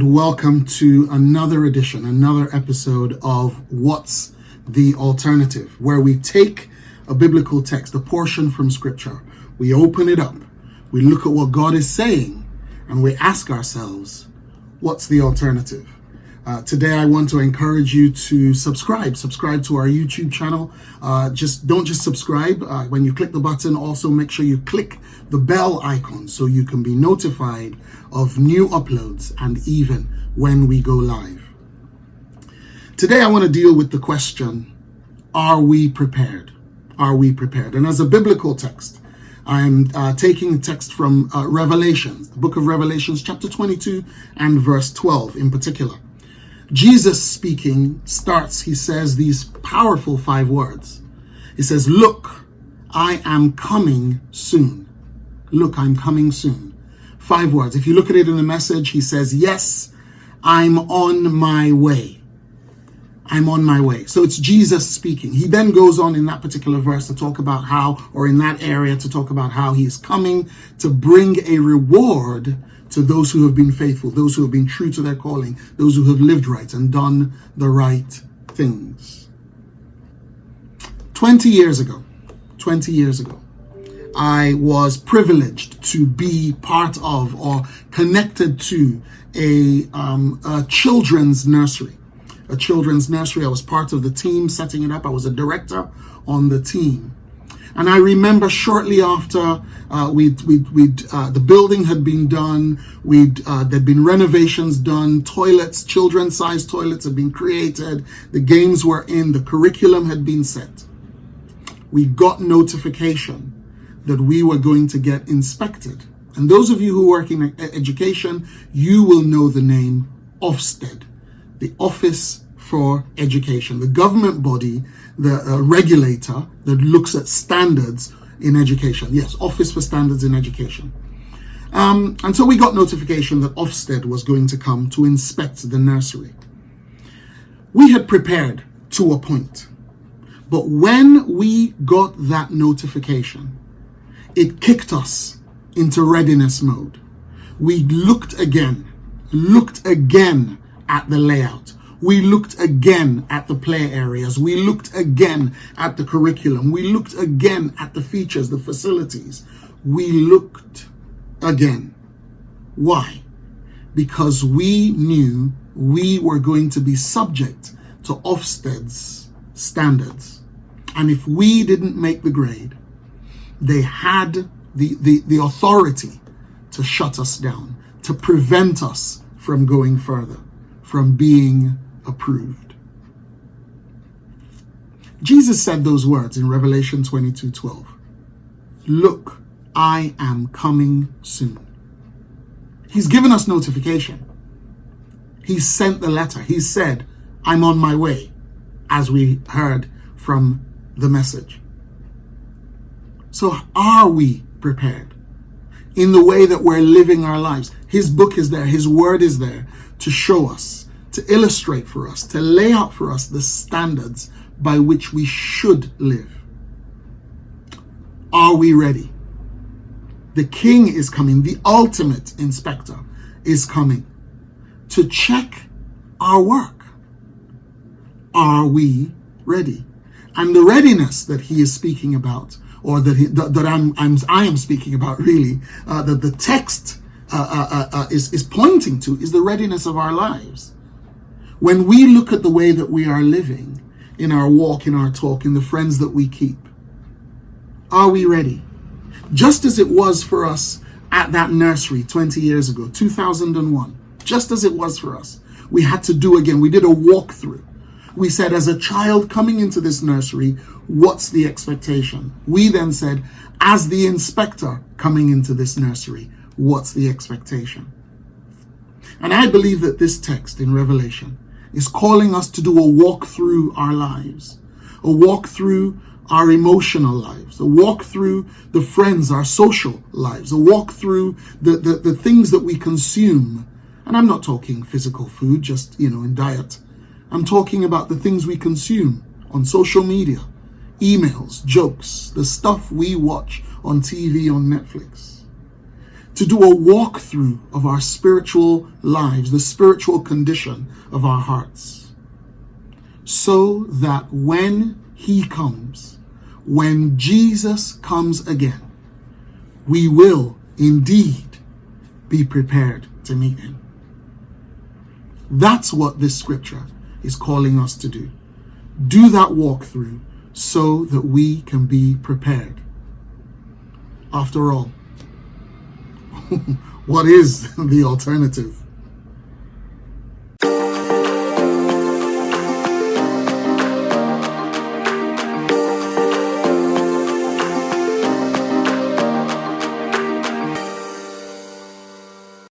and welcome to another edition, another episode of What's the Alternative, where we take a biblical text, a portion from Scripture, we open it up, we look at what God is saying, and we ask ourselves, what's the alternative? Today I want to encourage you to subscribe to our YouTube channel. Don't just subscribe. When you click the button, also make sure you click the bell icon so you can be notified of new uploads and even when we go live. Today I want to deal with the question, are we prepared? Are we prepared? And as a biblical text, I'm taking a text from Revelations, the book of Revelations, chapter 22 and verse 12 in particular. Jesus speaking starts, he says these powerful 5 words. He says, look, I am coming soon. Look, I'm coming soon. 5 words. If you look at it in the Message, he says, yes, I'm on my way. I'm on my way. So it's Jesus speaking. He then goes on in that particular verse to talk about how, or in that area to talk about how he is coming to bring a reward to those who have been faithful, those who have been true to their calling, those who have lived right and done the right things. 20 years ago, I was privileged to be part of or connected to a children's nursery. A children's nursery. I was part of the team setting it up. I was a director on the team. And I remember shortly after the building had been done, there'd been renovations done, toilets, children's-sized toilets had been created, the games were in, the curriculum had been set. We got notification that we were going to get inspected. And those of you who work in education, you will know the name Ofsted, the Office for Education, the government body, the regulator that looks at standards in education. Yes, Office for Standards in Education. And so we got notification that Ofsted was going to come to inspect the nursery. We had prepared to a point, but when we got that notification, it kicked us into readiness mode. We looked again at the layout. We looked again at the play areas. We looked again at the curriculum. We looked again at the features, the facilities. We looked again. Why? Because we knew we were going to be subject to Ofsted's standards. And if we didn't make the grade, they had the authority to shut us down, to prevent us from going further, from being approved. Jesus said those words in Revelation 22:12. Look, I am coming soon. He's given us notification. He sent the letter. He said, I'm on my way, as we heard from the Message. So are we prepared in the way that we're living our lives? His book is there. His word is there to show us, to illustrate for us, to lay out for us the standards by which we should live. Are we ready? The King is coming. The ultimate inspector is coming to check our work. Are we ready? And the readiness that he is speaking about, or I am speaking about really, that the text is pointing to, is the readiness of our lives. When we look at the way that we are living, in our walk, in our talk, in the friends that we keep, are we ready? Just as it was for us at that nursery 20 years ago, 2001, just as it was for us, we had to do again. We did a walkthrough. We said, as a child coming into this nursery, what's the expectation? We then said, as the inspector coming into this nursery, what's the expectation? And I believe that this text in Revelation is calling us to do a walk through our lives, a walk through our emotional lives, a walk through the friends, our social lives, a walk through the things that we consume. And I'm not talking physical food, just, in diet. I'm talking about the things we consume on social media, emails, jokes, the stuff we watch on TV, on Netflix. to do a walkthrough of our spiritual lives, the spiritual condition of our hearts, so that when he comes, when Jesus comes again, we will indeed be prepared to meet him. That's what this scripture is calling us to do. Do that walkthrough so that we can be prepared. After all, what is the alternative?